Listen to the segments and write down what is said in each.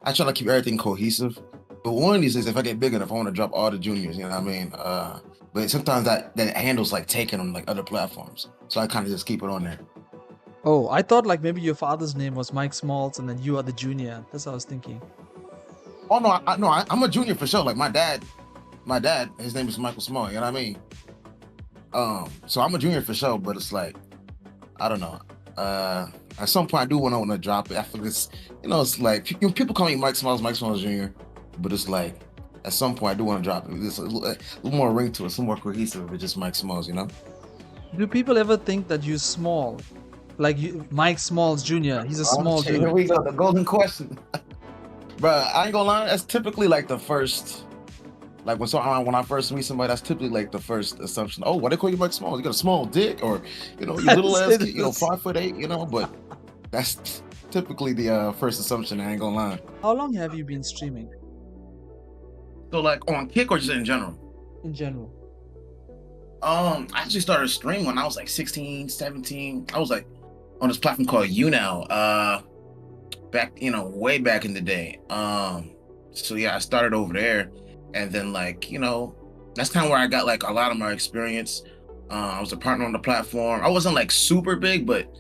I try to keep everything cohesive. But one of these days, if I get big enough, I want to drop all the juniors. You know what I mean? But sometimes that handles like taken on like other platforms, so I kind of just keep it on there. Oh, I thought like maybe your father's name was MikeSmalls and then you are the junior. That's what I was thinking. Oh no, I'm a junior for sure. Like my dad, his name is MikeSmalls. You know what I mean? So I'm a junior for sure. But it's like I don't know. At some point, I do want to drop it. I feel it's it's like people call me MikeSmalls Jr. But it's like at some point I do want to drop it. There's a little more ring to it, some more cohesive with just MikeSmalls. Do people ever think that you're small? Like you, MikeSmalls Jr. He's a Oh small shit, here dude. we go, the golden question. Bro, I ain't gonna lie, that's typically like the first, like when I first meet somebody, that's typically like the first assumption. Oh, why they call you MikeSmalls? You got a small dick, or you little ass kid, 5'8", but that's typically the first assumption. I ain't gonna lie. How long have you been streaming So like on Kick or just in general? in general? I actually started streaming when I was like 16, 17. I was like on this platform called YouNow, back, way back in the day. So yeah, I started over there, and then like, that's kind of where I got like a lot of my experience. I was a partner on the platform. I wasn't like super big, but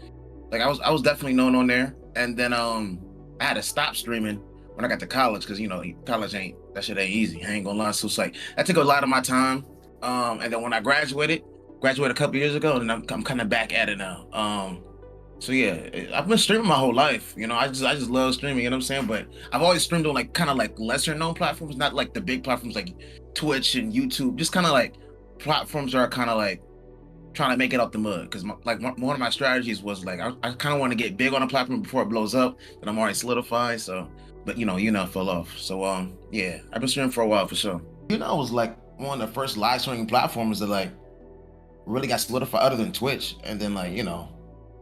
like I was definitely known on there. And then I had to stop streaming when I got to college because college that shit ain't easy. I ain't gonna lie. So it's like that took a lot of my time. And then when I graduated a couple years ago, and I'm kind of back at it now. So yeah, I've been streaming my whole life. I just love streaming. You know what I'm saying? But I've always streamed on like kind of like lesser known platforms, not like the big platforms like Twitch and YouTube. Just kind of like platforms that are kind of like trying to make it up the mud. Because one of my strategies was like I kind of want to get big on a platform before it blows up, and I'm already solidified. So, but fell off. So yeah, I've been streaming for a while for sure. It was like one of the first live streaming platforms that like really got solidified other than Twitch, and then like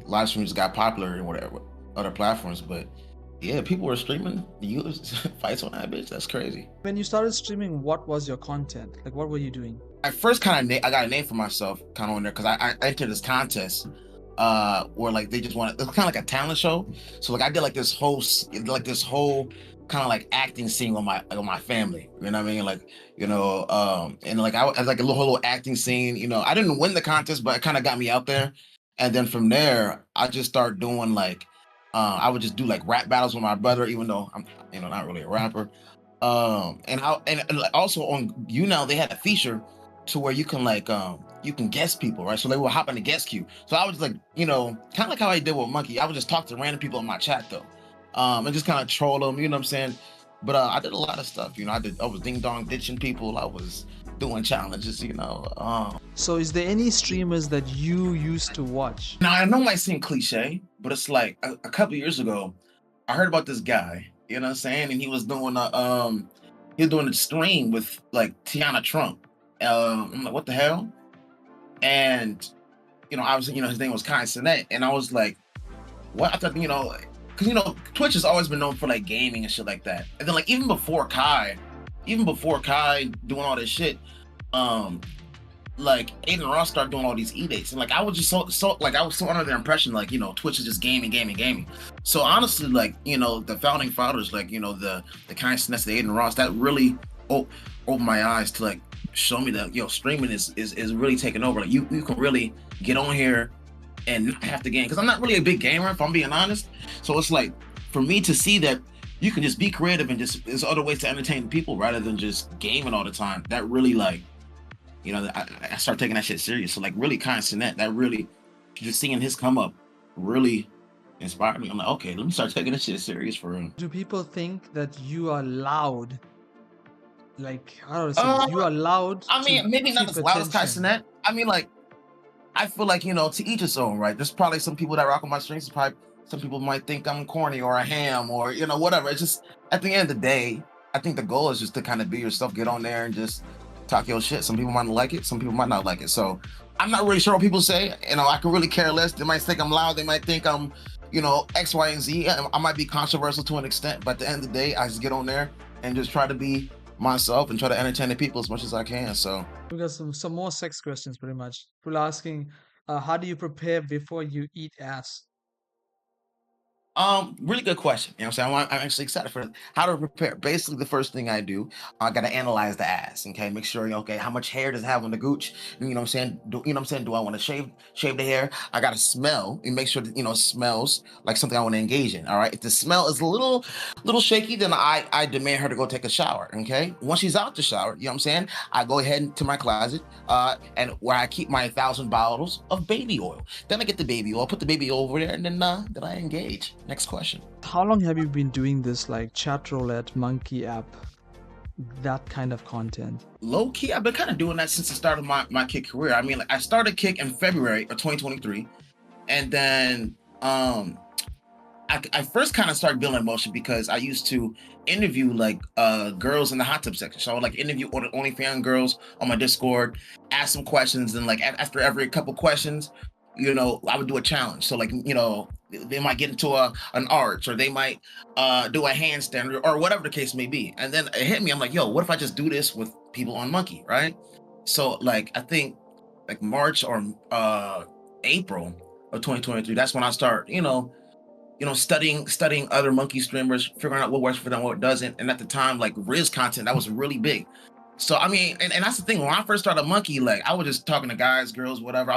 live streams got popular and whatever other platforms. But yeah, people were streaming the fights on that bitch. That's crazy. When you started streaming, what was your content? Like, what were you doing? I first kind of I got a name for myself kind of on there because I entered this contest where like they just wanted, it's kind of like a talent show. So like I did like this whole kind of like acting scene with my family. You know what I mean? Like and like I was like a little acting scene. I didn't win the contest, but it kind of got me out there. And then from there, I just started doing like I would just do like rap battles with my brother, even though I'm not really a rapper. And also on YouNow they had a feature to where you can like you can guess people, right? So they will hop in the guest queue. So I was like, kind of like how I did with Monkey. I would just talk to random people in my chat though, and just kind of troll them. You know what I'm saying? But I did a lot of stuff. I was ding dong ditching people. I was doing challenges. So, is there any streamers that you used to watch? Now I know it might seem cliche, but it's like a couple years ago, I heard about this guy. You know what I'm saying? And he was doing a stream with like Tiana Trump. I'm like, what the hell? And obviously, his name was kaicenat, and I was like, what? I thought, because Twitch has always been known for like gaming and shit like that. And then like even before Kai doing all this shit, like Adin Ross started doing all these edicts, and like I was just so like I was so under the impression like Twitch is just gaming. So honestly, like the founding fathers, like the kaicenat, the Adin Ross, that really opened my eyes to like show me that streaming is really taking over. Like you can really get on here and not have to game, because I'm not really a big gamer if I'm being honest. So it's like for me to see that you can just be creative and just there's other ways to entertain people rather than just gaming all the time. That really like I started taking that shit serious. So like really kaicenat, that really just seeing his come up really inspired me. I'm like, okay, let me start taking this shit serious for real. Do people think that you are loud? Like, how do I say this? You are loud I mean, to maybe not keep as loud as attention. kaicenat. I mean, like, I feel like, to each its own, right? There's probably some people that rock on my streams. Probably some people might think I'm corny or a ham or, whatever. It's just, at the end of the day, I think the goal is just to kind of be yourself, get on there and just talk your shit. Some people might like it. Some people might not like it. So I'm not really sure what people say. I can really care less. They might think I'm loud. They might think I'm, X, Y, and Z. I might be controversial to an extent, but at the end of the day, I just get on there and just try to be myself and try to entertain the people as much as I can. So We got some more sex questions, pretty much. People asking, how do you prepare before you eat ass? Really good question. You know what I'm saying? I'm actually excited for it. How to prepare. Basically, the first thing I do, I gotta analyze the ass. Okay, make sure okay, how much hair does it have on the gooch? You know what I'm saying? You know what I'm saying? Do I want to shave the hair? I gotta smell and make sure that it smells like something I want to engage in. All right. If the smell is a little shaky, then I demand her to go take a shower. Okay. Once she's out the shower, you know what I'm saying? I go ahead into my closet, and where I keep my 1,000 bottles of baby oil. Then I get the baby oil, put the baby oil over there, and then I engage. Next question. How long have you been doing this, like chat roulette, monkey app, that kind of content? Low key, I've been kind of doing that since the start of my kick career. I mean, like, I started kick in February of 2023, and then I first kind of started building emotion because I used to interview like girls in the hot tub section. So I would like interview OnlyFans girls on my Discord, ask some questions, and like after every couple questions, I would do a challenge. So like, they might get into an arch, or they might do a handstand, or whatever the case may be. And then it hit me. I'm like, yo, what if I just do this with people on Monkey, right? So like, I think like March or April of 2023, that's when I start, studying other Monkey streamers, figuring out what works for them, what doesn't. And at the time, like Riz content, that was really big. So I mean, and that's the thing. When I first started Monkey, like I was just talking to guys, girls, whatever.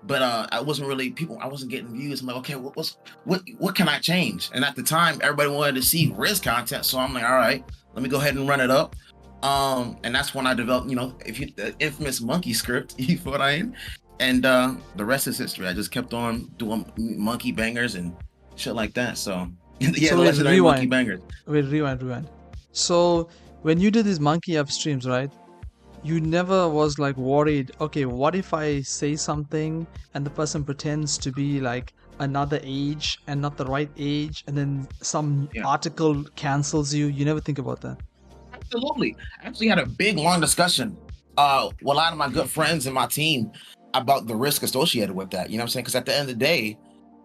But I wasn't really people. I wasn't getting views. I'm like, okay, what can I change? And at the time, everybody wanted to see Riz content. So I'm like, all right, let me go ahead and run it up. And that's when I developed, the infamous Monkey script. You feel what I mean? And the rest is history. I just kept on doing Monkey bangers and shit like that. So yeah, So the wait, legendary Monkey rewind. bangers. Wait, rewind. So when you did these monkey app streams, right? You never was like worried, okay, what if I say something and the person pretends to be like another age and not the right age, and then some Yeah. article cancels you? You never think about that. Absolutely. I actually had a big, long discussion with a lot of my good friends and my team about the risk associated with that. You know what I'm saying? Because at the end of the day,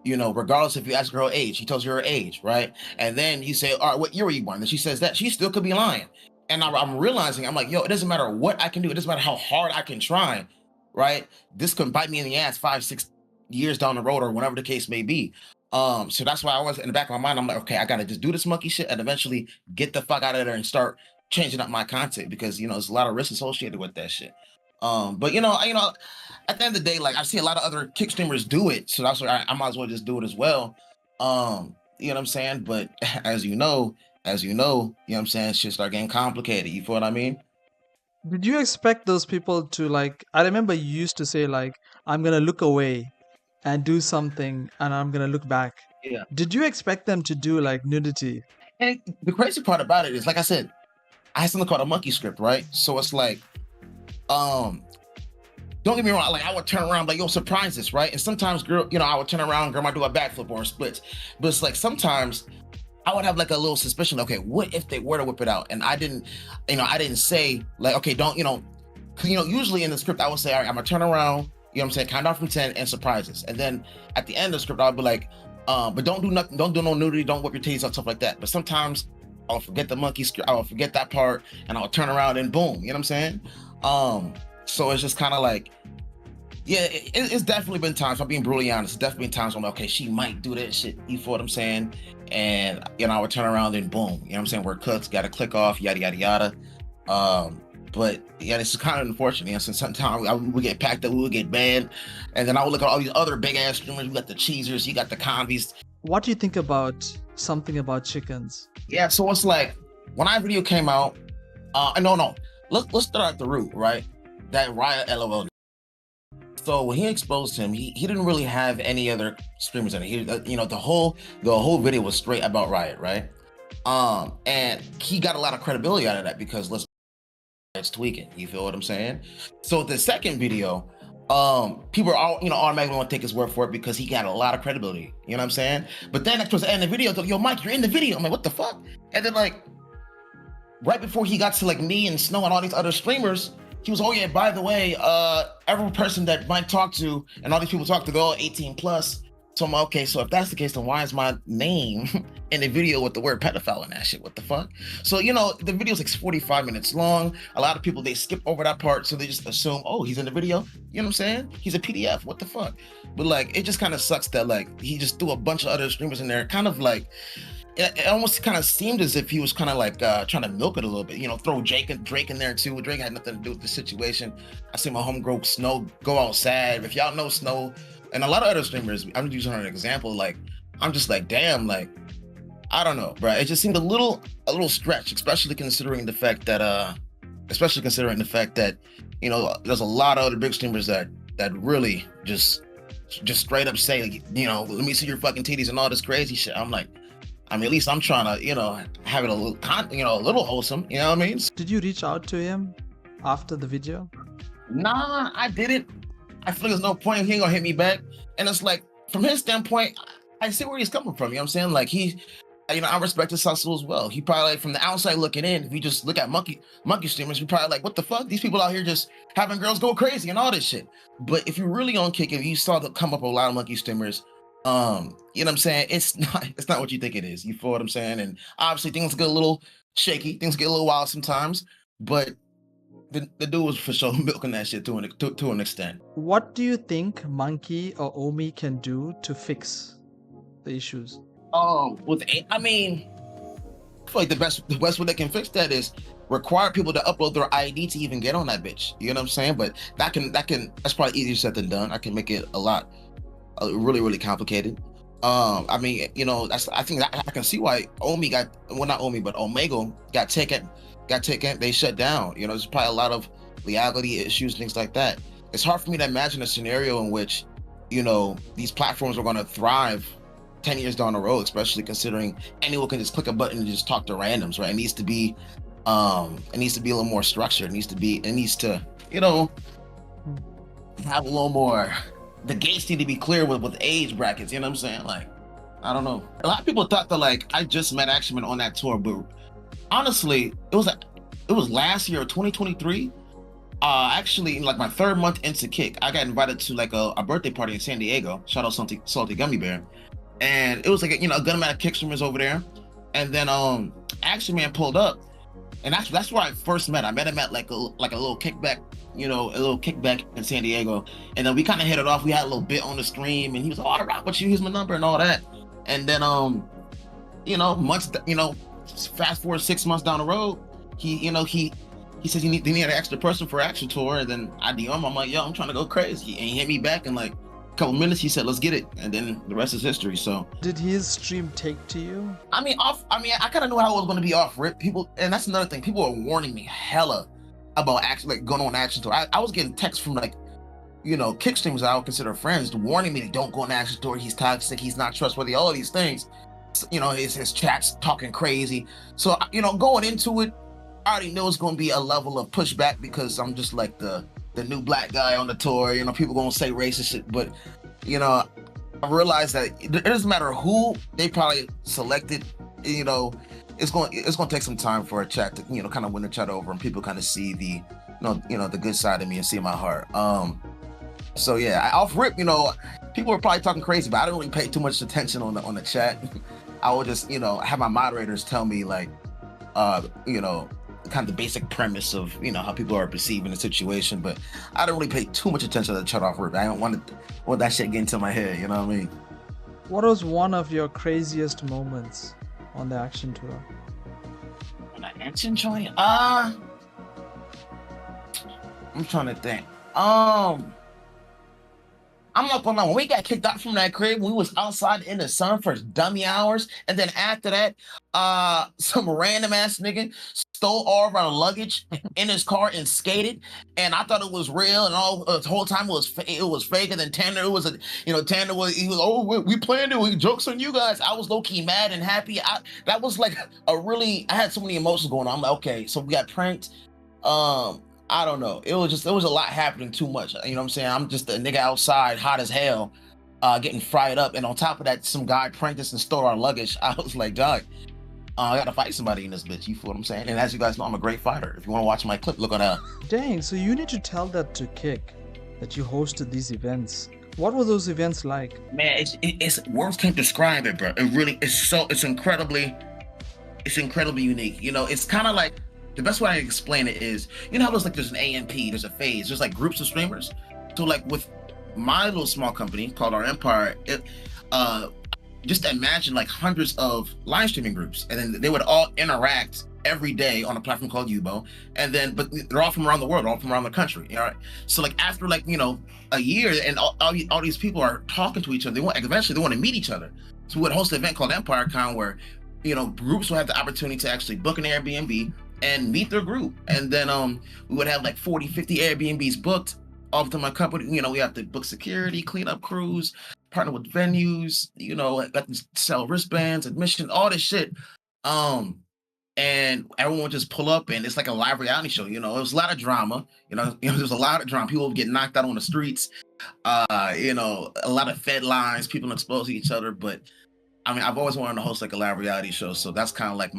regardless if you ask her her age, she tells you her age, right? And then you say, all right, what year were you born? And she says that, she still could be lying. And I'm realizing, I'm like, yo, it doesn't matter what I can do. It doesn't matter how hard I can try, right? This could bite me in the ass 5, 6 years down the road, or whatever the case may be. So that's why I was in the back of my mind. I'm like, okay, I got to just do this monkey shit and eventually get the fuck out of there and start changing up my content, because there's a lot of risk associated with that shit. But at the end of the day, like I've seen a lot of other kick streamers do it, so that's why I might as well just do it as well. You know what I'm saying? But as you know, you know what I'm saying, shit start getting complicated. You feel what I mean? Did you expect those people to like? I remember you used to say like, I'm gonna look away and do something and I'm gonna look back. Yeah. Did you expect them to do like nudity? And the crazy part about it is, like I said, I had something called a monkey script, right? So it's like, don't get me wrong, like I would turn around like, yo, surprise this, right? And sometimes girl, I would turn around, girl might do a backflip or a splits. But it's like sometimes I would have like a little suspicion, okay, what if they were to whip it out? And I didn't say like, okay, don't, usually in the script I would say, all right, I'm gonna turn around, what I'm saying, count down from 10 and surprises. And then at the end of the script, I would be like, but don't do nothing, don't do no nudity, don't whip your titties out, stuff like that. But sometimes I'll forget the monkey script, I'll forget that part, and I'll turn around and boom, you know what I'm saying? So it's just kind of like, yeah, it's definitely been times, I'm being brutally honest, it's definitely been times when I'm like, okay, she might do that shit, you feel what I'm saying? And I would turn around and boom, you know what I'm saying, we're cooked, gotta click off, yada yada yada. But yeah, this is kind of unfortunate, since sometimes we would get packed up, we would get banned, and then I would look at all these other big ass streamers, you got the cheesers, you got the convies. What do you think about something about chickens? Yeah, so it's like when our video came out, no, let's start at the root, right? That Riot LOL. So when he exposed him, he didn't really have any other streamers in it. The whole video was straight about Riot, right? And he got a lot of credibility out of that because it's tweaking. You feel what I'm saying? So the second video, people are all automatically want to take his word for it because he got a lot of credibility. You know what I'm saying? But then towards the end of the video, they're like, yo, Mike, you're in the video. I'm like, what the fuck? And then like right before he got to like me and Snow and all these other streamers, he was, oh yeah, by the way, every person that Mike talked to and all these people talked to, they're all 18 plus. So I'm like, okay, so if that's the case, then why is my name in the video with the word pedophile in that shit? What the fuck? So, you know, the video's like 45 minutes long. A lot of people, they skip over that part, so they just assume, oh, he's in the video. You know what I'm saying? He's a PDF. What the fuck? But like, it just kind of sucks that like he just threw a bunch of other streamers in there, kind of like, it almost kind of seemed as if he was kind of like trying to milk it a little bit, you know, throw Drake in there too. Drake had nothing to do with the situation. I see my homegirl Snow go outside. If y'all know Snow, and a lot of other streamers, I'm using her as an example, like, I'm just like, damn, like, I don't know, bro. It just seemed a little stretch, especially considering the fact that, you know, there's a lot of other big streamers that really just straight up say, like, you know, let me see your fucking titties and all this crazy shit. I'm like, I mean, at least I'm trying to, you know, have it a little, you know, a little wholesome. You know what I mean? Did you reach out to him after the video? Nah, I didn't. I feel like there's no point. He ain't gonna hit me back. And it's like, from his standpoint, I see where he's coming from. You know what I'm saying? Like, he, you know, I respect his hustle as well. He probably, like, from the outside looking in, if you just look at monkey streamers, you probably like, what the fuck? These people out here just having girls go crazy and all this shit. But if you're really on kick, if you saw the come up a lot of monkey streamers, you know what I'm saying? It's not what you think it is. You feel what I'm saying? And obviously things get a little shaky, things get a little wild sometimes, but the dude was for sure milking that shit to an extent. What do you think Monkey or Omi can do to fix the issues? Oh, I mean, I feel like the best way they can fix that is require people to upload their ID to even get on that bitch. You know what I'm saying? But that's probably easier said than done. I can make it a lot really complicated. I mean, you know, I think I can see why not Omi, but Omegle got taken. They shut down. You know, there's probably a lot of legality issues, things like that. It's hard for me to imagine a scenario in which, you know, these platforms are going to thrive 10 years down the road, especially considering anyone can just click a button and just talk to randoms, right? It needs to be a little more structured. It needs to, you know, have a little more. The gates need to be clear with age brackets. You know what I'm saying? Like, I don't know. A lot of people thought that, like, I just met Actionman on that tour, but honestly, it was last year, 2023. Actually, like my 3rd month into Kick, I got invited to like a birthday party in San Diego. Shout out Salty Gummy Bear, and it was like, you know, a good amount of Kick streamers over there. And then Actionman pulled up, and that's where I first met. I met him at like a little kickback, you know, a little kickback in San Diego, and then we kind of hit it off. We had a little bit on the stream, and he was like, "Oh, I rock with you. Here's my number and all that." And then you know, fast forward 6 months down the road, he says they need an extra person for Action Tour, and then I DM him. I'm like, yo, I'm trying to go crazy, and he hit me back in like a couple minutes. He said, let's get it, and then the rest is history. So did his stream take to you? I mean, I kind of knew how it was going to be off rip. People, and that's another thing, people were warning me hella about going on Action Tour. I was getting texts from, like, you know, Kick streamers I would consider friends, warning me to don't go on Action Tour. He's toxic, he's not trustworthy, all of these things. You know, his chat's talking crazy. So, you know, going into it, I already know it's going to be a level of pushback because I'm just like the new black guy on the tour. You know, people going to say racist shit, but, you know, I realized that it doesn't matter who they probably selected. You know, it's going to take some time for a chat to, you know, kind of win the chat over, and people kind of see the, you know, the good side of me and see my heart. So yeah, off rip, you know, people were probably talking crazy, but I didn't really pay too much attention on the chat. I would just, you know, have my moderators tell me, like, you know, kind of the basic premise of, you know, how people are perceiving the situation, but I don't really pay too much attention to the chat off rip. I don't want that shit get into my head, you know what I mean? What was one of your craziest moments on the Action Tour? On the Action Tour? I'm trying to think. I'm not gonna lie, when we got kicked out from that crib, we was outside in the sun for dummy hours, and then after that, some random ass nigga stole all of our luggage in his car and skated, and I thought it was real, and all the whole time it was fake. And then Tanner was oh, we planned it, we jokes on you guys. I was low key mad and happy. That was like I had so many emotions going on. I'm like, okay, so we got pranked. I don't know. It was a lot happening, too much. You know what I'm saying? I'm just a nigga outside, hot as hell, getting fried up. And on top of that, some guy pranked us and stole our luggage. I was like, dog, I gotta fight somebody in this bitch. You feel what I'm saying? And as you guys know, I'm a great fighter. If you want to watch my clip, look on that. Dang, so you need to tell that to Kick, that you hosted these events. What were those events like? Man, it's words can't describe it, bro. It really it's incredibly unique. You know, it's kind of like the best way I can explain it is, you know how there's an AMP, there's a phase, there's like groups of streamers. So like with my little small company called our Empire, just imagine like hundreds of live streaming groups, and then they would all interact every day on a platform called Yubo, and then but they're all from around the world, all from around the country. All right, so like after like a year, and all these people are talking to each other, eventually they want to meet each other. So we would host an event called Empire Con where groups will have the opportunity to actually book an Airbnb and meet their group, and then we would have like 40, 50 Airbnbs booked. All to my company, we have to book security, clean up crews, partner with venues, got to sell wristbands, admission, all this shit. And everyone would just pull up, and it's like a live reality show. It was a lot of drama. There's a lot of drama. People would get knocked out on the streets. A lot of Fed lines, people exposing each other. But I mean, I've always wanted to host like a live reality show, so that's kind of like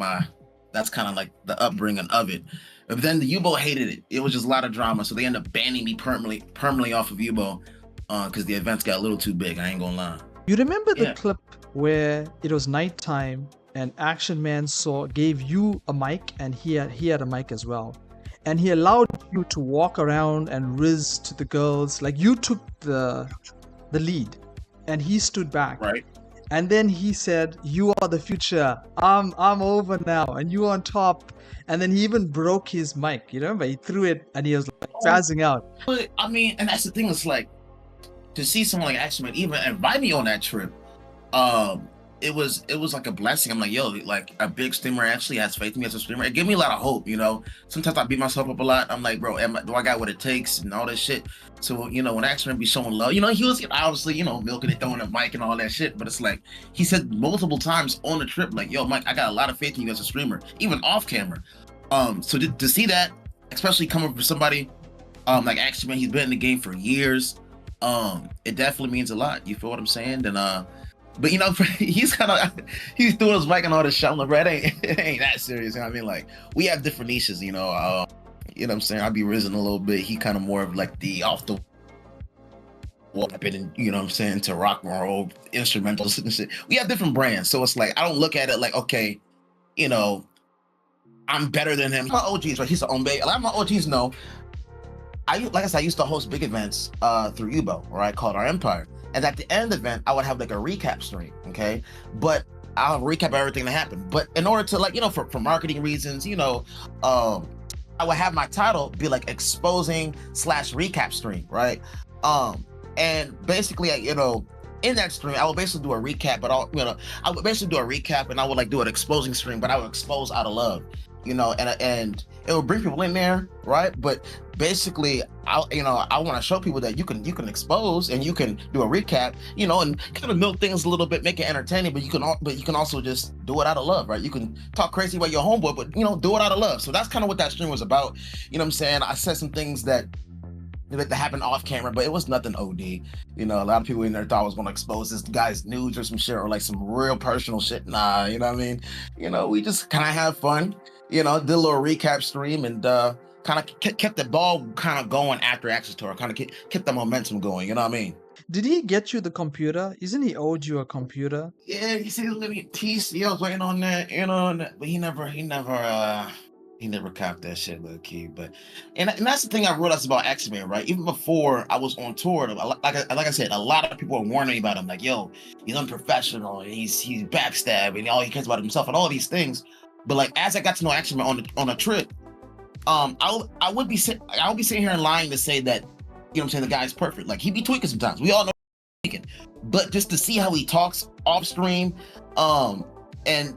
the upbringing of it. But then the Yubo hated it. It was just a lot of drama, so they ended up banning me permanently off of Yubo because the events got a little too big. I ain't gonna lie. You remember the clip where it was nighttime and Action Man gave you a mic, and he had a mic as well, and he allowed you to walk around and riz to the girls, like you took the lead, and he stood back. Right. And then he said, "You are the future. I'm over now, and you on top." And then he even broke his mic. You remember? He threw it, and he was like spazzing out. But I mean, and that's the thing. It's like to see someone like Action Man even invite me on that trip. It was like a blessing. I'm like, yo, like a big streamer actually has faith in me as a streamer. It gave me a lot of hope. Sometimes I beat myself up a lot. I'm like, bro, do I got what it takes and all this shit? So when Action Man be showing love, he was obviously milking it, throwing a mic and all that shit. But it's like he said multiple times on the trip, like, yo, Mike, I got a lot of faith in you as a streamer, even off camera. So to see that, especially coming from somebody like Action Man, he's been in the game for years. It definitely means a lot. You feel what I'm saying? And but he's doing his mic and all this shit. I'm like, bro, it ain't that serious. I mean, like, we have different niches. You know what I'm saying? I'll be risen a little bit. He kind of more of like the off the wall, and what I'm saying, to rock and roll instrumentals and shit. We have different brands, so it's like I don't look at it like, okay, I'm better than him. My OGs, right? He's the Ombe. A lot of my OGs know. Like I said, I used to host big events through Yubo, right? Called our Empire. And at the end of the event, I would have like a recap stream, okay? But I'll recap everything that happened. But in order to for marketing reasons, I would have my title be like exposing / recap stream, right? And basically, in that stream, I would basically do a recap, but I would basically do a recap, and I would like do an exposing stream, but I would expose out of love, and it would bring people in there, right? But basically, I want to show people that you can expose and you can do a recap, and kind of milk things a little bit, make it entertaining, but you can also just do it out of love, right? You can talk crazy about your homeboy, but do it out of love. So that's kind of what that stream was about. You know what I'm saying? I said some things that happened off camera, but it was nothing OD. A lot of people in there thought I was going to expose this guy's nudes or some shit, or like some real personal shit. Nah, you know what I mean? We just kind of have fun, did a little recap stream, and kind of kept the ball kind of going after Access Tour, kind of kept the momentum going, you know what I mean? Did he get you the computer? Isn't he owed you a computer? Yeah, he said TC, I was waiting on that, but he never copped that shit, low key. But and that's the thing I realized about X-Men, right? Even before I was on tour, like I said, a lot of people were warning me about him, like, yo, he's unprofessional, and he's backstab, and all he cares about himself, and all these things. But like as I got to know X-Men on a trip, I would be sitting here and lying to say that, I'm saying, the guy's perfect. Like, he be tweaking sometimes. We all know he's tweaking. But just to see how he talks off stream, and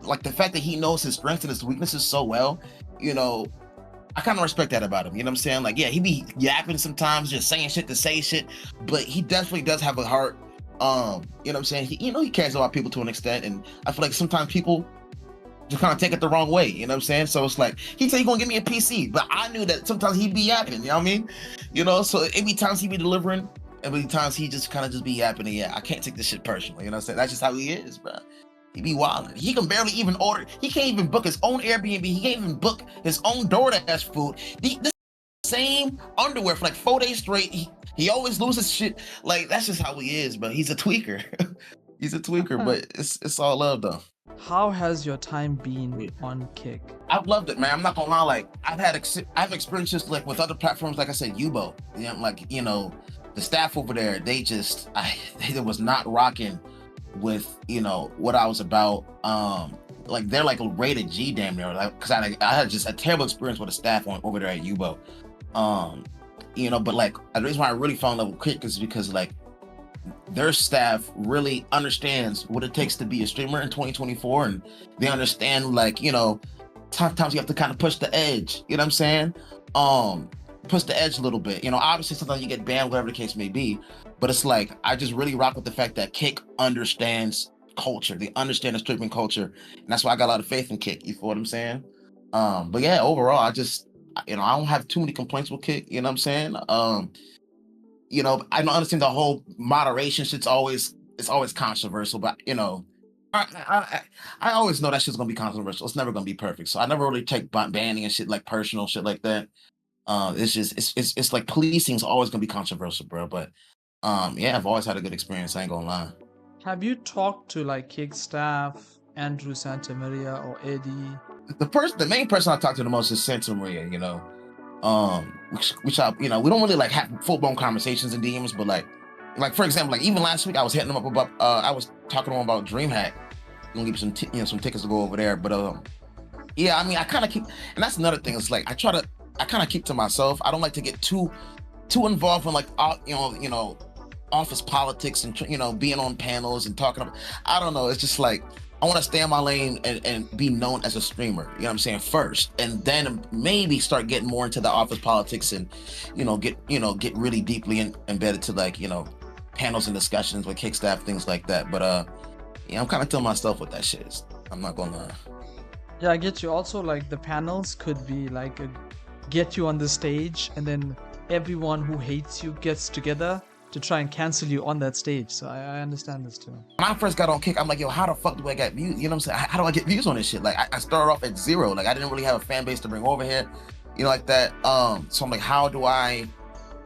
like the fact that he knows his strengths and his weaknesses so well, I kind of respect that about him. You know what I'm saying? Like, yeah, he be yapping sometimes, just saying shit to say shit, but he definitely does have a heart. You know what I'm saying? He cares about people to an extent, and I feel like sometimes people just kind of take it the wrong way, you know what I'm saying? So it's like, he said he's gonna give me a PC, but I knew that sometimes he'd be yapping, you know what I mean? So every times he be delivering, every times he just kind of be yapping, and yeah, I can't take this shit personally, you know what I'm saying? That's just how he is, bro. He be wilding. He can barely even order. He can't even book his own Airbnb. He can't even book his own DoorDash food. This same underwear for like 4 days straight. He always loses shit. Like that's just how he is, bro. He's a tweaker. He's a tweaker, but it's all love though. How has your time been on Kick? I've loved it, man. I'm not gonna lie. Like I've experiences like with other platforms. Like I said, Yubo. Like the staff over there. They was not rocking with what I was about. Like they're like a rated G damn near. Like because I had just a terrible experience with the staff over there at Yubo. But like the reason why I really fell in love with Kick is because like their staff really understands what it takes to be a streamer in 2024, and they understand like sometimes you have to kind of push the edge. You know what I'm saying? Push the edge a little bit. Obviously sometimes you get banned, whatever the case may be. But it's like I just really rock with the fact that Kick understands culture. They understand the streaming culture, and that's why I got a lot of faith in Kick. You feel what I'm saying? But yeah, overall, I just I don't have too many complaints with Kick. You know what I'm saying? I don't understand the whole moderation shit's always controversial, but I always know that shit's gonna be controversial. It's never gonna be perfect. So I never really take banning and shit like personal shit like that. It's just it's like policing is always gonna be controversial, bro. But yeah, I've always had a good experience. I ain't gonna lie. Have you talked to like Kick staff, Andrew Santamaria or Eddie? The main person I talk to the most is Santa Maria. Which I we don't really like have full-blown conversations in DMs, but like for example, like even last week I was hitting him up about I was talking to him about DreamHack. Gonna give some some tickets to go over there, but yeah, I mean I kind of keep, and that's another thing. It's like I kind of keep to myself. I don't like to get too involved in like office politics and being on panels and talking about, I don't know. It's just like I want to stay in my lane and be known as a streamer, you know what I'm saying, first, and then maybe start getting more into the office politics and get really deeply embedded to like panels and discussions with Kick staff, things like that. But yeah, I'm kind of telling myself what that shit is. I'm not gonna. Yeah, I get you. Also, like the panels could be like get you on the stage, and then everyone who hates you gets together to try and cancel you on that stage. So I understand this too. When I first got on Kick, I'm like, yo, how the fuck do I get views? You know what I'm saying? How do I get views on this shit? Like I started off at 0. Like I didn't really have a fan base to bring over here, like that. So I'm like, how do I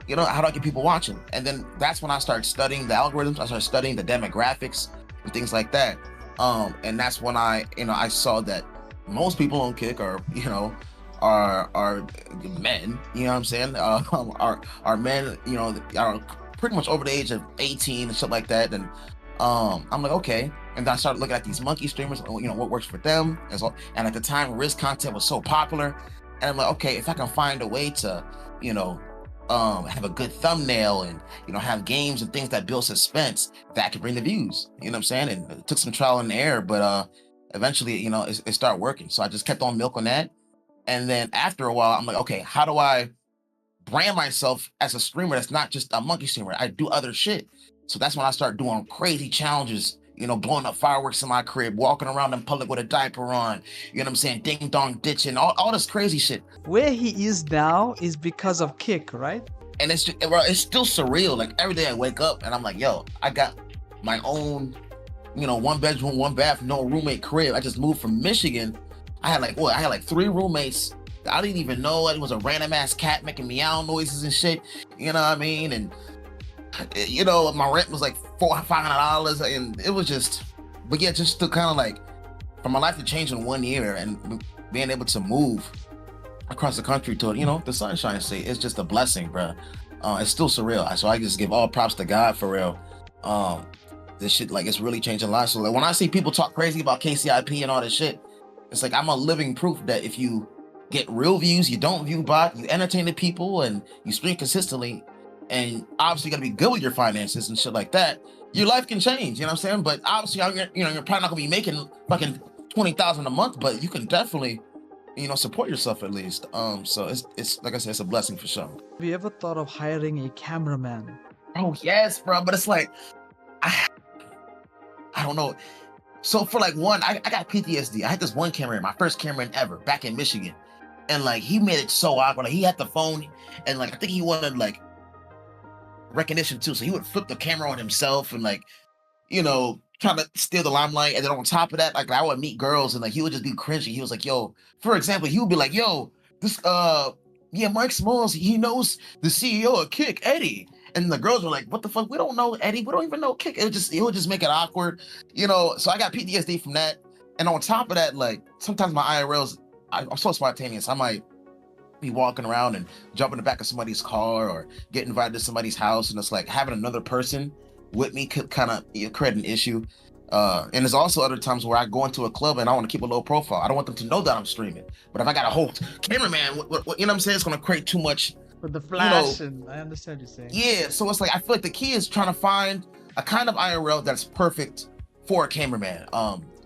get people watching? And then that's when I started studying the algorithms. I started studying the demographics and things like that. And that's when I saw that most people on Kick are men, you know what I'm saying? Are men, are pretty much over the age of 18 and stuff like that. And I'm like, okay. And then I started looking at these monkey streamers, what works for them as well. And at the time, risk content was so popular. And I'm like, okay, if I can find a way to, have a good thumbnail and, have games and things that build suspense, that could bring the views, you know what I'm saying? And it took some trial and error, but eventually, it started working. So I just kept on milking that. And then after a while, I'm like, okay, how do I brand myself as a streamer that's not just a monkey streamer? I do other shit. So that's when I start doing crazy challenges, blowing up fireworks in my crib, walking around in public with a diaper on, you know what I'm saying, ding dong ditching, all this crazy shit. Where he is now is because of Kick, right? And it's still surreal. Like every day I wake up and I'm like, yo, I got my own, 1 bedroom, 1 bath, no roommate crib. I just moved from Michigan. I had like 3 roommates. I didn't even know it was a random ass cat making meow noises and shit. You know what I mean? And my rent was like $500, and it was just, but yeah, just to kind of like, for my life to change in 1 year and being able to move across the country to the Sunshine State, it's just a blessing, bro. It's still surreal. So I just give all props to God for real. This shit, like, it's really changing lives. So like, when I see people talk crazy about KCIP and all this shit, it's like I'm a living proof that if you get real views, you don't view bot, you entertain the people, and you stream consistently, and obviously you gotta be good with your finances and shit like that, your life can change, you know what I'm saying? But obviously, you're probably not gonna be making fucking $20,000 a month, but you can definitely, support yourself at least. So it's like I said, it's a blessing for sure. Have you ever thought of hiring a cameraman? Oh yes, bro, but it's like, I don't know. So for like one, I got PTSD. I had this one cameraman, my first cameraman ever, back in Michigan. And like, he made it so awkward. Like, he had the phone, and like, I think he wanted like recognition too. So he would flip the camera on himself and like, trying to steal the limelight. And then on top of that, like, I would meet girls and like, he would just be cringy. He was like, yo, for example, he would be like, yo, this, yeah, MikeSmalls, he knows the CEO of Kick, Eddie. And the girls were like, what the fuck? We don't know Eddie. We don't even know Kick. It would just make it awkward, you know. So I got PTSD from that. And on top of that, like sometimes my IRLs, I'm so spontaneous. I might be walking around and jump in the back of somebody's car or get invited to somebody's house, and it's like having another person with me could kind of create an issue. And there's also other times where I go into a club and I want to keep a low profile. I don't want them to know that I'm streaming. But if I got a whole cameraman, you know what I'm saying, it's going to create too much. With the flash, and I understand you're saying. Yeah, so it's like I feel like the key is trying to find a kind of IRL that's perfect for a cameraman.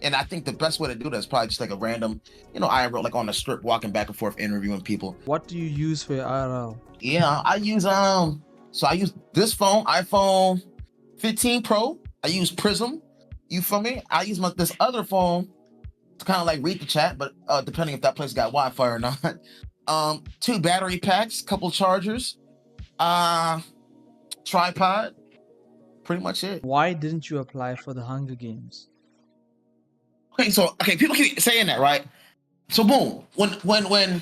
And I think the best way to do that is probably just like a random, IRL, like on the strip, walking back and forth, interviewing people. What do you use for your IRL? Yeah, I use I use this phone, iPhone 15 Pro. I use Prism. You feel me? I use this other phone to kind of like read the chat, but depending if that place got Wi-Fi or not. 2 battery packs, couple chargers, tripod. Pretty much it. Why didn't you apply for the Hunger Games? Okay, people keep saying that, right? So boom, when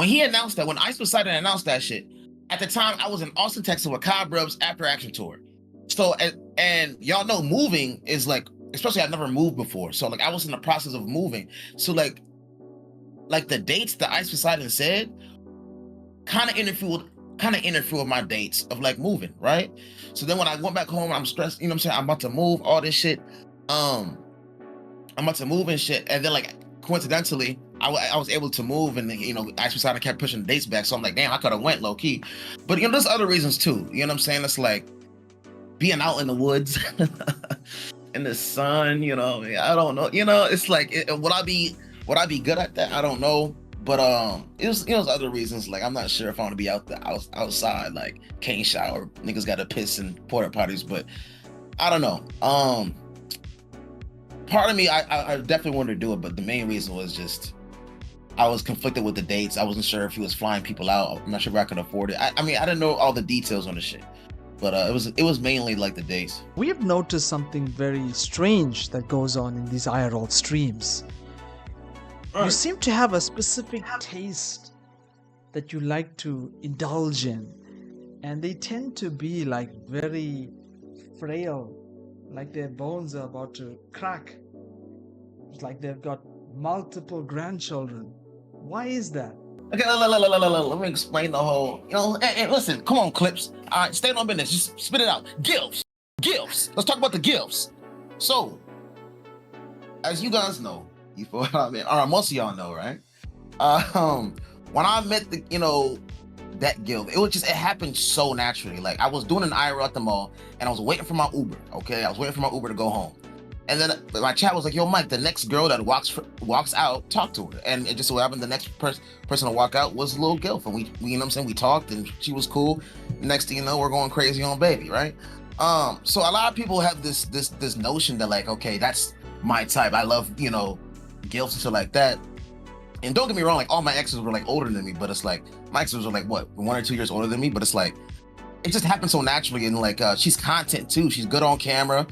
he announced that, when Ice Poseidon announced that shit, at the time I was in Austin, Texas with Cobrubs After Action Tour. So and y'all know moving is like, especially I've never moved before. So like I was in the process of moving. So like the dates that Ice Poseidon said kind of interfered with my dates of like moving, right? So then when I went back home, I'm stressed, you know what I'm saying? I'm about to move, all this shit. I'm about to move and shit. And then like coincidentally, I was able to move, and Ice Poseidon kept pushing the dates back. So I'm like, damn, I could have went low key. But there's other reasons too. You know what I'm saying? It's like being out in the woods in the sun, I don't know. It's like, would I be good at that? I don't know. But it was other reasons. Like I'm not sure if I want to be outside like kayn shower. Niggas got to piss in porta potties, but I don't know. Part of me, I definitely wanted to do it, but the main reason was just I was conflicted with the dates. I wasn't sure if he was flying people out. I'm not sure if I could afford it. I mean, I didn't know all the details on the shit, but it was mainly like the dates. We have noticed something very strange that goes on in these IRL streams. You seem to have a specific taste that you like to indulge in, and they tend to be like very frail, like their bones are about to crack. It's like they've got multiple grandchildren. Why is that? Okay, let me explain the whole, and listen, come on, Clips. All right, stay on business, just spit it out. Gifts. Let's talk about the gifts. So, as you guys know, you feel what I mean? Or most of y'all know, right? When I met that guild, it happened so naturally. Like I was doing an IRL at the mall, and I was waiting for my Uber. Okay, I was waiting for my Uber to go home, and then my chat was like, "Yo, Mike, the next girl that walks out, talk to her." And it just so happened the next person to walk out was Lil Gilf, and we you know what I'm saying, we talked, and she was cool. Next thing you know, we're going crazy on baby, right? So a lot of people have this notion that like, okay, that's my type. I love Gilfs and shit like that. And don't get me wrong, like all my exes were like older than me, but it's like my exes were like what, 1 or 2 years older than me, but it's like it just happened so naturally. And like she's content too, she's good on camera.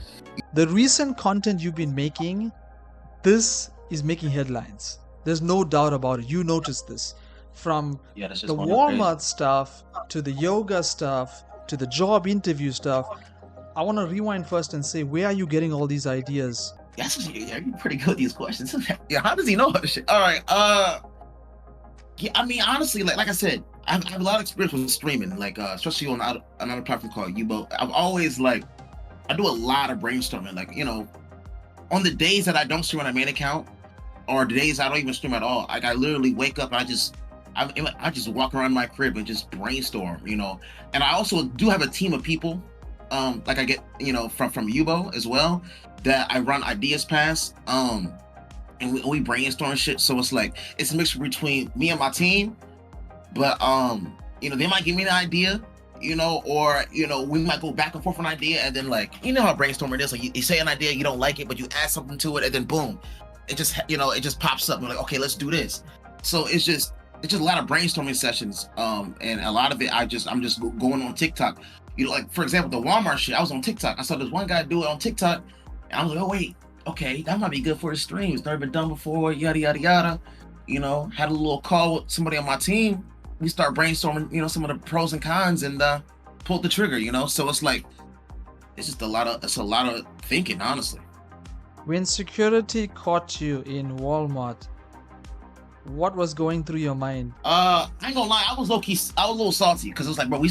The recent content you've been making, this is making headlines. There's no doubt about it. You noticed this from the Walmart stuff to the yoga stuff to the job interview stuff. I want to rewind first and say, where are you getting all these ideas? Yes, you're pretty good at these questions. Yeah, how does he know this shit? All right, yeah, I mean, honestly, like I said, I have a lot of experience with streaming, like especially on another platform called Yubo. I've always I do a lot of brainstorming, like on the days that I don't stream on a main account, or the days I don't even stream at all. Like I literally wake up and I just walk around my crib and just brainstorm, And I also do have a team of people, like I get from Yubo as well, that I run ideas past, and we brainstorm shit. So it's like it's a mixture between me and my team, but they might give me an idea, or we might go back and forth on an idea, and then like how brainstorming is, like you say an idea, you don't like it, but you add something to it, and then boom, it just it just pops up. We're like, okay, let's do this. So it's just a lot of brainstorming sessions, and a lot of it I'm just going on TikTok. Like for example, the Walmart shit, I was on TikTok. I saw this one guy do it on TikTok. I was like, oh wait, okay, that might be good for his stream. It's never been done before, yada yada yada. Had a little call with somebody on my team. We start brainstorming, some of the pros and cons, and pulled the trigger, you know. So it's like it's a lot of thinking, honestly. When security caught you in Walmart, what was going through your mind? I ain't gonna lie, I was a little salty because it was like, bro, we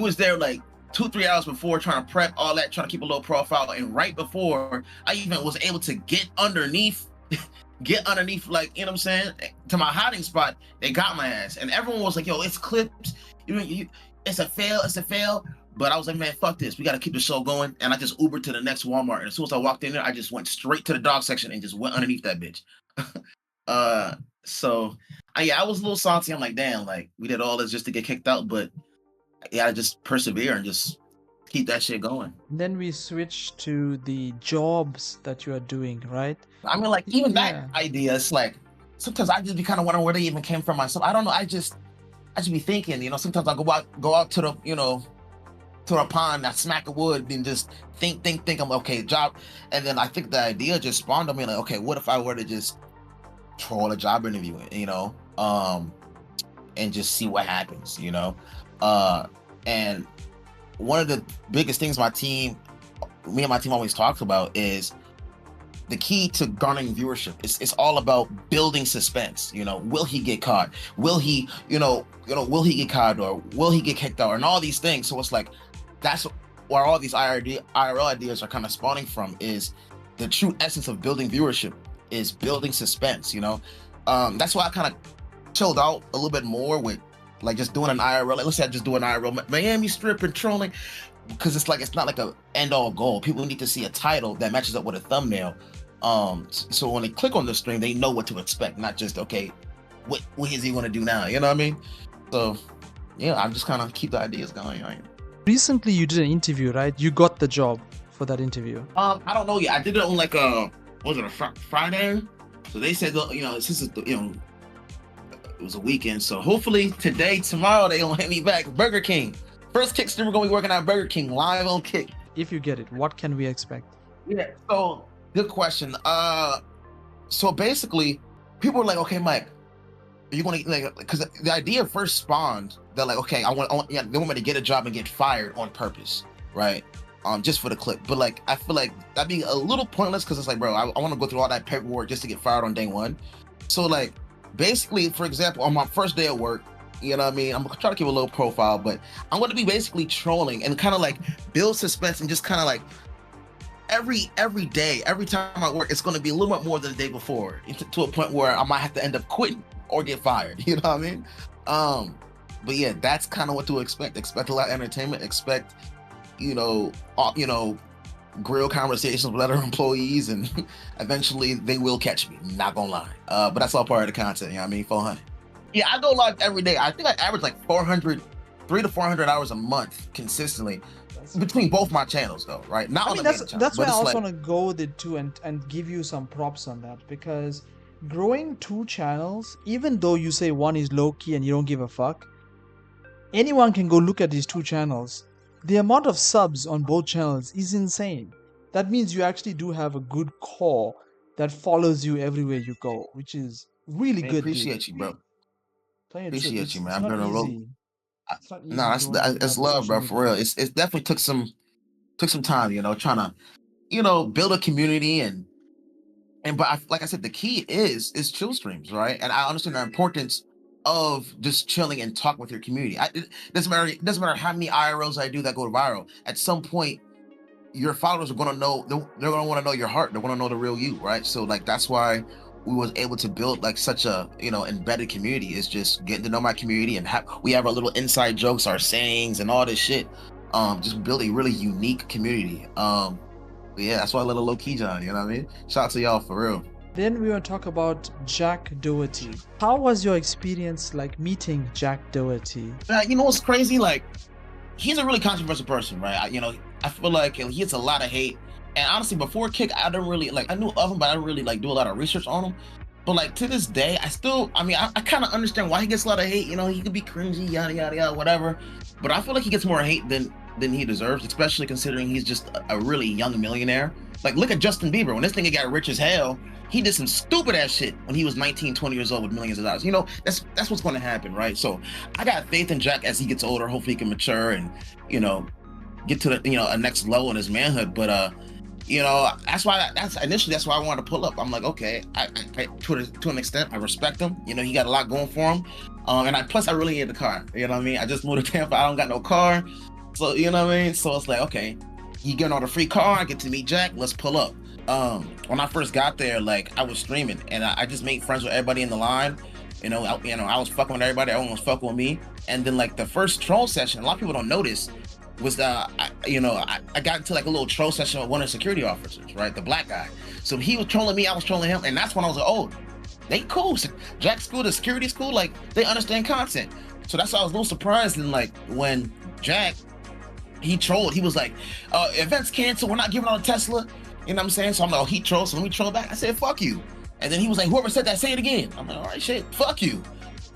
was there like 2-3 hours before trying to prep all that, trying to keep a low profile, and right before I even was able to get underneath, like, you know what I'm saying, to my hiding spot, they got my ass, and everyone was like, yo, it's clips, it's a fail. But I was like, man, fuck this, we got to keep the show going. And I just Ubered to the next Walmart, and as soon as I walked in there, I just went straight to the dog section and just went underneath that bitch. So yeah, I was a little salty. I'm like, damn, like we did all this just to get kicked out, but yeah, I just persevere and just keep that shit going. Then we switch to the jobs that you are doing, right? I mean, like, even that idea, it's like sometimes I just be kind of wondering where they even came from myself. I don't know. I just be thinking, you know, sometimes I go out to the, you know, to a pond, I smack a wood and just think I'm okay, job. And then I think the idea just spawned on me, like, okay, what if I were to just troll a job interview, you know, and just see what happens, you know. And one of the biggest things me and my team always talks about is the key to garnering viewership. It's all about building suspense. You know, will he get caught? Will he, will he get caught, or will he get kicked out, and all these things. So it's like, that's where all these IRL ideas are kind of spawning from, is the true essence of building viewership is building suspense, you know. That's why I kind of chilled out a little bit more with like just doing an IRL. Like, let's say I just do an IRL Miami strip and trolling, because it's like, it's not like a end all goal. People need to see a title that matches up with a thumbnail. So when they click on the stream, they know what to expect, not just, okay, what is he going to do now? You know what I mean? So yeah, I'm just kind of keep the ideas going. Right? Recently, you did an interview, right? You got the job for that interview. I don't know yet. I did it on like was it a Friday? So they said, you know, since it's, you know, it was a weekend, so hopefully today, tomorrow, they gonna hit me back. Burger King, first kick stream, we're gonna be working at Burger King live on Kick. If you get it, what can we expect? Yeah, so good question. So basically, people were like, okay, Mike, are you gonna, like, because the idea first spawned that, like, okay, yeah, they want me to get a job and get fired on purpose, right? Just for the clip. But like, I feel like that'd be a little pointless, because it's like, bro, I want to go through all that paperwork just to get fired on day one. So like, basically, for example, on my first day of work, you know what I mean, I'm gonna try to keep a low profile, but I'm gonna be basically trolling and kind of like build suspense, and just kind of like every day, every time I work, it's gonna be a little bit more than the day before, to a point where I might have to end up quitting or get fired. You know what I mean? But yeah, that's kind of what to expect. Expect a lot of entertainment. Expect, you know, grill conversations with other employees, and eventually they will catch me, not gonna lie. But that's all part of the content, you know what I mean? 400. Yeah, I go live every day. I think I average like 300 to 400 hours a month consistently between both my channels, though, right? Not I on mean, the main channel, that's why I but it's also like, want to go with it too, and give you some props on that, because growing 2 channels, even though you say one is low key and you don't give a fuck, anyone can go look at these 2 channels. The amount of subs on both channels is insane. That means you actually do have a good core that follows you everywhere you go, which is really man, good. appreciate you, bro. Appreciate you, man. I'm doing a road. No, it's love, bro. For real, it definitely took some time, you know, trying to, you know, build a community, and but like I said, the key is chill streams, right? And I understand the importance of just chilling and talking with your community. It doesn't matter how many IRLs I do that go viral. At some point, your followers are gonna know, they're gonna want to know your heart. They're gonna know the real you, right? So like, that's why we was able to build like such a, you know, embedded community. Is just getting to know my community, and we have our little inside jokes, our sayings, and all this shit. Just build a really unique community. But yeah, that's why I let a low key John, you know what I mean? Shout out to y'all, for real. Then we want to talk about Jack Dee. How was your experience like meeting Jack Dee? You know what's crazy? Like, he's a really controversial person, right? You know, I feel like he gets a lot of hate. And honestly, before Kick, I didn't really, like, I knew of him, but I didn't really like do a lot of research on him. But like, to this day, I kind of understand why he gets a lot of hate. You know, he could be cringy, yada yada yada, whatever. But I feel like he gets more hate than he deserves, especially considering he's just a really young millionaire. Like, look at Justin Bieber. When this nigga got rich as hell, he did some stupid ass shit when he was 19, 20 years old with millions of dollars. You know, that's what's going to happen, right? So I got faith in Jack as he gets older. Hopefully he can mature and, you know, get to the, you know, a next level in his manhood. But you know, that's why I wanted to pull up. I'm like, okay, I to an extent I respect him. You know, he got a lot going for him. And plus I really need the car. You know what I mean? I just moved to Tampa. I don't got no car. So, you know what I mean? So it's like, okay, you getting on a free car, I get to meet Jack, let's pull up. When I first got there, like, I was streaming and I just made friends with everybody in the line. You know, I was fucking with everybody, everyone was fucking with me. And then like the first troll session, a lot of people don't notice, was I got into like a little troll session with one of the security officers, right? The black guy. So he was trolling me, I was trolling him, and that's when I was like, oh, they cool. Jack's cool, the security's cool, like they understand content. So that's why I was a little surprised. And like when Jack, he trolled, he was like, events canceled, we're not giving out a Tesla. You know what I'm saying? So I'm like, oh, he trolled, so let me troll back. I said, fuck you. And then he was like, whoever said that, say it again. I'm like, all right, shit, fuck you.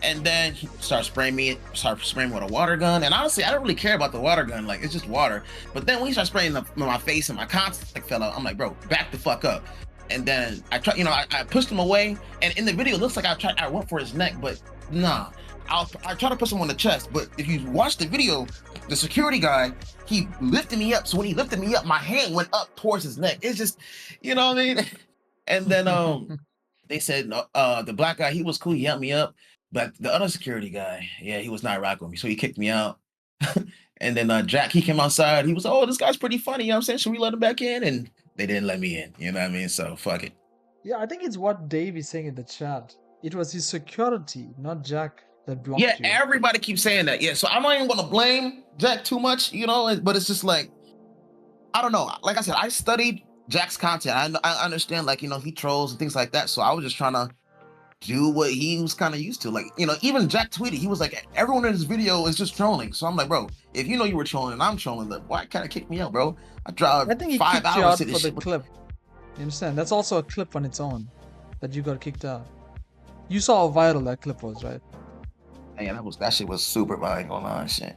And then he started spraying me with a water gun. And honestly, I don't really care about the water gun. Like, it's just water. But then when he started spraying my face and my contact fell out, I'm like, bro, back the fuck up. And then I tried, you know, I pushed him away. And in the video, it looks like I went for his neck, but nah. I try to push him on the chest. But if you watch the video, the security guy, he lifted me up. So when he lifted me up, my hand went up towards his neck. It's just, you know what I mean? And then they said the black guy, he was cool, he helped me up. But the other security guy, yeah, he was not rocking with me. So he kicked me out. And then Jack, he came outside. He was, oh, this guy's pretty funny. You know what I'm saying? Should we let him back in? And they didn't let me in. You know what I mean? So fuck it. Yeah, I think it's what Dave is saying in the chat. It was his security, not Jack, that blocked Yeah, you. everybody keeps saying that. Yeah, so I'm not even going to blame Jack too much, you know, but it's just like, I don't know. Like I said, I studied Jack's content. I understand, like, you know, he trolls and things like that. So I was just trying to do what he was kind of used to. Like, you know, even Jack tweeted, he was like, everyone in his video is just trolling. So I'm like, bro, if you know you were trolling and I'm trolling, then why kind of kick me out, bro? I drive I think he 5 kicked you hours out to for this the shit. clip. You understand? That's also a clip on its own that you got kicked out. You saw how viral that clip was, right? Man, that shit was super viral on shit.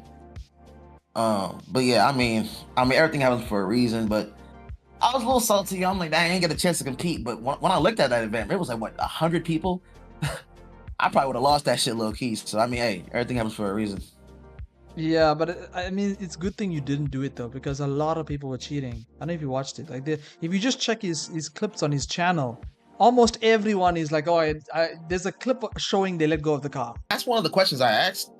But yeah, I mean, everything happens for a reason, but I was a little salty. I'm like, I ain't get a chance to compete. But when I looked at that event, it was like, what, 100 people? I probably would have lost that shit low key. So I mean, hey, everything happens for a reason. Yeah, but I mean, it's a good thing you didn't do it though, because a lot of people were cheating. I don't know if you watched it. Like, if you just check his clips on his channel, almost everyone is like, oh, there's a clip showing they let go of the car. That's one of the questions I asked,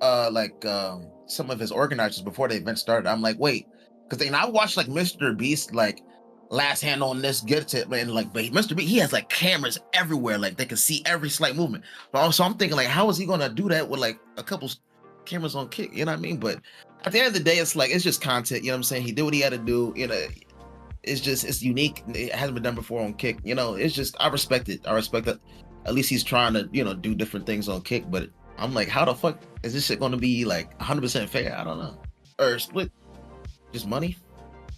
some of his organizers before the event started. I'm like, wait, because I watched like Mr. Beast, like last hand on this, gets it, man. Like, but Mr. Beast, he has like cameras everywhere, like they can see every slight movement. But also, I'm thinking, like, how is he gonna do that with like a couple cameras on Kick? You know what I mean? But at the end of the day, it's like, it's just content. You know what I'm saying? He did what he had to do. You know, it's unique. It hasn't been done before on Kick. You know, it's just, I respect it. I respect that. At least he's trying to, you know, do different things on Kick. But I'm like, how the fuck is this shit going to be like 100% fair? I don't know. Or split, just money.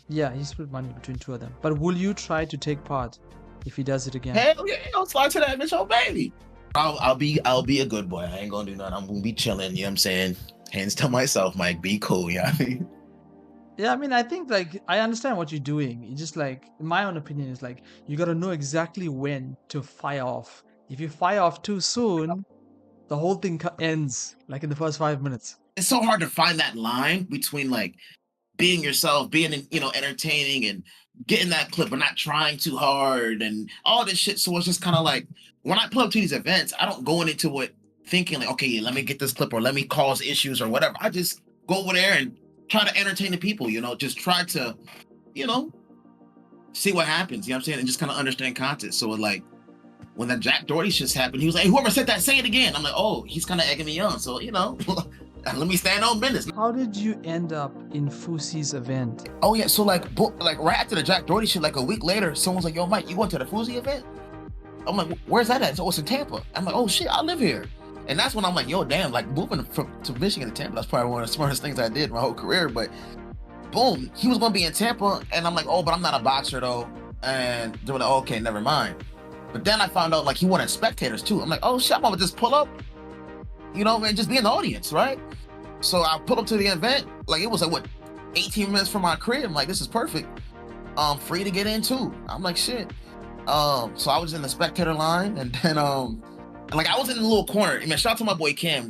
Yeah, he split money between two of them. But will you try to take part if he does it again? Hell yeah, I'll slide to that bitch, oh baby. I'll be a good boy. I ain't gonna do nothing. I'm gonna be chilling. You know what I'm saying? Hands to myself, Mike. Be cool. You know what I mean? Yeah, I mean, I think, like, I understand what you're doing. It's just like, in my own opinion, is like, you gotta know exactly when to fire off. If you fire off too soon, the whole thing ends like in the first 5 minutes. It's so hard to find that line between like being yourself, being, you know, entertaining and getting that clip, but not trying too hard and all this shit. So it's just kind of like, when I pull up to these events, I don't go into it thinking like, okay, let me get this clip or let me cause issues or whatever. I just go over there and try to entertain the people, you know, just try to, you know, see what happens, you know what I'm saying? And just kind of understand content. So like, when that Jack Doherty shit happened, he was like, hey, whoever said that, say it again. I'm like, oh, he's kind of egging me on. So, you know, let me stand on business. How did you end up in Foozy's event? Oh yeah, so like right after the Jack Doherty shit, like a week later, someone's like, yo, Mike, you went to the Foozy event? I'm like, where's that at? So it's in Tampa. I'm like, oh shit, I live here. And that's when I'm like, yo, damn, like moving to Michigan to Tampa, that's probably one of the smartest things I did my whole career. But boom, he was gonna be in Tampa, and I'm like, oh, but I'm not a boxer though. And they were like, okay, never mind. But then I found out like he wanted spectators too. I'm like, oh shit, I'm gonna just pull up, you know, and just be in the audience, right? So I pulled up to the event, like it was like what, 18 minutes from my crib. I'm like, this is perfect. free to get in too. I'm like, shit. So I was in the spectator line, and then like I was in the little corner. I mean, shout out to my boy Cam.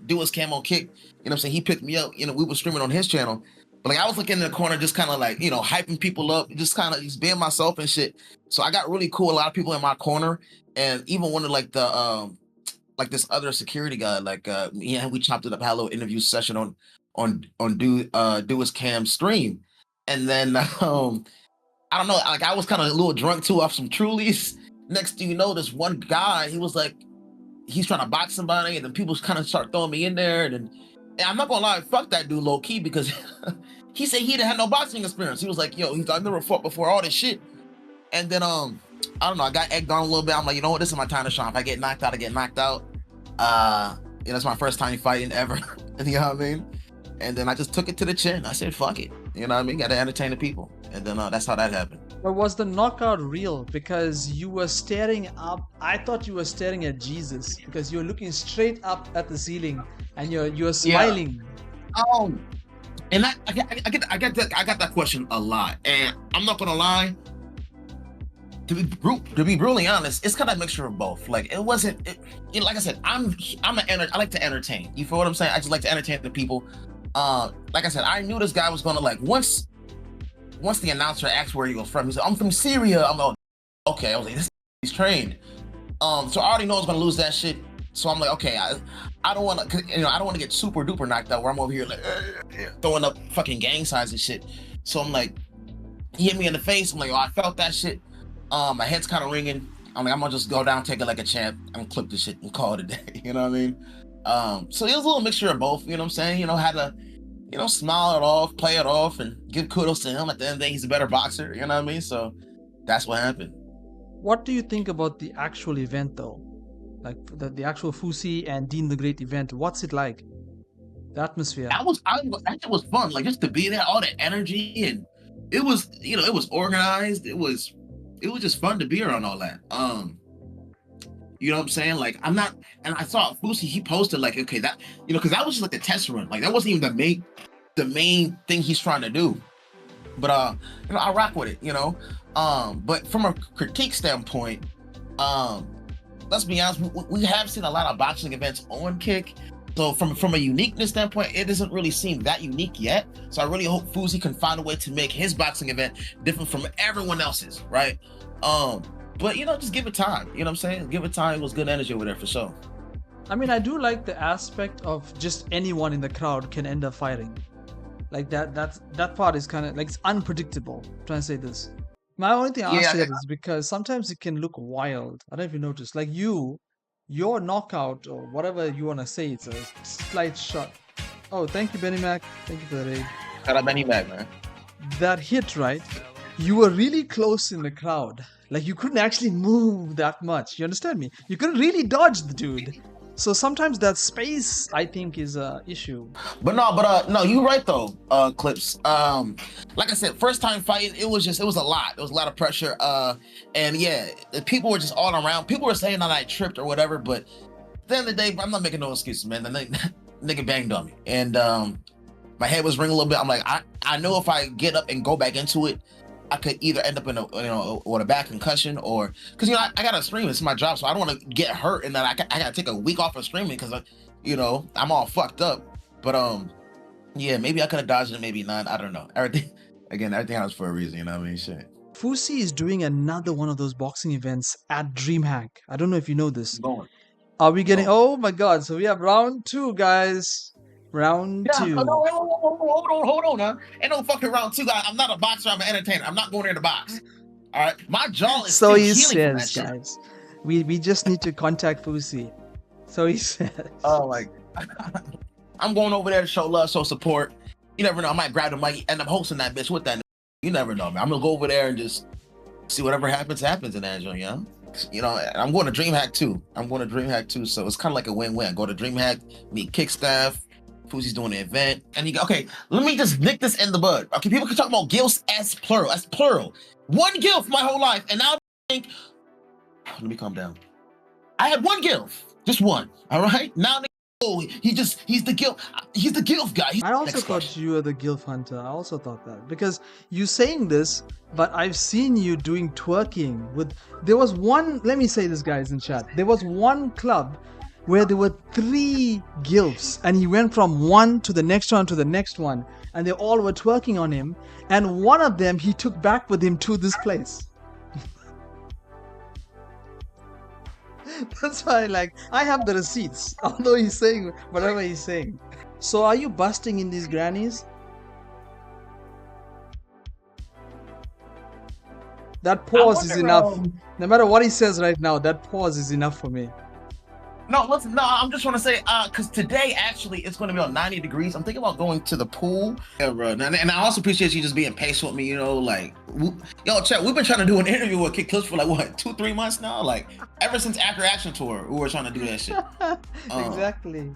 Do his Cam on Kick. You know what I'm saying? He picked me up. You know, we were streaming on his channel. But like I was looking in the corner, just kind of like, you know, hyping people up, just kind of just being myself and shit. So I got really cool. A lot of people in my corner, and even one of like the like this other security guy, like yeah, we chopped it up, had a little interview session on do his Cam stream, and then I don't know, like I was kind of a little drunk too off some Trulies. Next thing you know, this one guy, he was like, he's trying to box somebody, and then people kind of start throwing me in there, and I'm not gonna lie, fuck that dude low key, because he said he didn't have no boxing experience. He was like, yo, I've never fought before all this shit. And then I don't know, I got egged on a little bit. I'm like, you know what, this is my time to shine. If I get knocked out, I get knocked out. You know, it's my first time fighting ever. You know what I mean? And then I just took it to the chin. I said, fuck it. You know what I mean? Got to entertain the people. And then that's how that happened. But was the knockout real? Because you were staring up. I thought you were staring at Jesus, because you were looking straight up at the ceiling and you're smiling. Yeah. And I get that question a lot. And I'm not gonna lie. To be brutally honest, it's kind of a mixture of both. Like it wasn't, you know, like I said, I like to entertain. You feel what I'm saying? I just like to entertain the people. Like I said, I knew this guy was gonna, like, once the announcer asked where he was from, he said, I'm from Syria. I'm like, okay. I was like, he's trained. So I already know I was gonna lose that shit. So I'm like, okay, I don't want to, you know, I don't want to get super duper knocked out where I'm over here like throwing up fucking gang signs and shit. So I'm like, he hit me in the face. I'm like, oh, I felt that shit. My head's kind of ringing. I'm like, I'm gonna just go down, take it like a champ, and clip this shit and call it a day. You know what I mean? So it was a little mixture of both. You know what I'm saying? You know, had to, you know, smile it off, play it off, and give kudos to him. At the end of the day, he's a better boxer. You know what I mean? So that's what happened. What do you think about the actual event, though? Like the actual Foozy and Dean the Great event. What's it like? The atmosphere. That was fun. Like just to be there, all the energy, and it was, you know, it was organized. It was just fun to be around all that. You know what I'm saying? Like I'm not, and I saw Foozy, he posted like, okay, that, you know, because that was just like a test run. Like that wasn't even the main thing he's trying to do. But you know, I rock with it, you know. But from a critique standpoint, let's be honest, we have seen a lot of boxing events on Kick. So from a uniqueness standpoint, it doesn't really seem that unique yet. So I really hope Foozy can find a way to make his boxing event different from everyone else's, right? But you know, just give it time. You know what I'm saying? Give it time. It was good energy over there for sure. I mean, I do like the aspect of just anyone in the crowd can end up fighting. Like that part is kind of like, it's unpredictable. I'm trying to say this. My only thing I say is because sometimes it can look wild. I don't know if you noticed. Like your knockout or whatever you want to say, it's a slight shot. Oh, thank you, Benny Mac. Thank you for the raid. Shout out Benny Mac, man. That hit, right? You were really close in the crowd. Like you couldn't actually move that much. You understand me? You couldn't really dodge the dude. So sometimes that space, I think, is a issue. But no, you're right though, Clips. Like I said, first time fighting, it was a lot. There was a lot of pressure. And yeah, the people were just all around. People were saying that I tripped or whatever, but at the end of the day, I'm not making no excuses, man. The nigga banged on me, and my head was ringing a little bit. I'm like, I know if I get up and go back into it, I could either end up in a bad concussion, or because you know I gotta stream. It's my job, so I don't want to get hurt and then I gotta take a week off of streaming because you know I'm all fucked up. But yeah, maybe I could have dodged it, maybe not. I don't know. Everything happens for a reason. You know what I mean? Shit. Foozy is doing another one of those boxing events at DreamHack. I don't know if you know this. Are we getting? Oh my god! So we have round 2, guys. Round 2. Hold on, huh? Ain't no fucking round 2, guys. I'm not a boxer. I'm an entertainer. I'm not going there to box. All right, my jaw is so still he healing says, from that guys. We just need to contact Foozy. So he says. Oh, like I'm going over there to show love, show support. You never know. I might grab the mic and I'm hosting that bitch with that. You never know, man. I'm gonna go over there and just see whatever happens in that joint, you know. You know, I'm going to DreamHack too. So it's kind of like a win-win. Go to DreamHack, meet Kick staff. Foozy's doing the event, and you go, okay, let me just nick this in the bud. Okay, people can talk about gilfs as plural. That's plural. One gilf my whole life, and now I think, let me calm down. I had one gilf, just one. All right, now oh, he's the guilt guy. I also Next thought question. you were the gilf hunter. I also thought that because you saying this, but I've seen you doing twerking with. There was one. Let me say this, guys, in chat. There was one club where there were 3 gilfs, and he went from one to the next one to the next one, and they all were twerking on him. And one of them he took back with him to this place. That's why, like, I have the receipts, although he's saying whatever he's saying. So, are you busting in these grannies? That pause is enough. No matter what he says right now, that pause is enough for me. No, listen. No, I'm just want to say, because today actually it's going to be on 90 degrees. I'm thinking about going to the pool. Yeah, bro. And I also appreciate you just being patient with me. You know, like, yo, chat. We've been trying to do an interview with Kick Clips for like what 2-3 months now. Like, ever since After Action Tour, we were trying to do that shit. Exactly.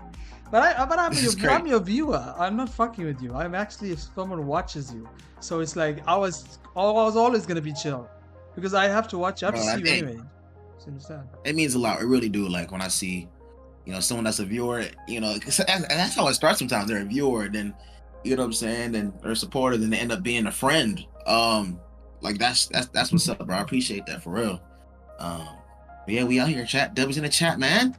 But I'm your viewer. I'm not fucking with you. I'm actually, if someone watches you, so it's like I was always gonna be chill because I have to watch. I have to see you anyway. Understand? It means a lot. It really do. Like when I see, you know, someone that's a viewer, you know, and that's how it starts. Sometimes they're a viewer, then you know what I'm saying, then they're a supporter, then they end up being a friend. Like that's what's up, bro. I appreciate that for real. But yeah, we out here, chat. W's in the chat, man.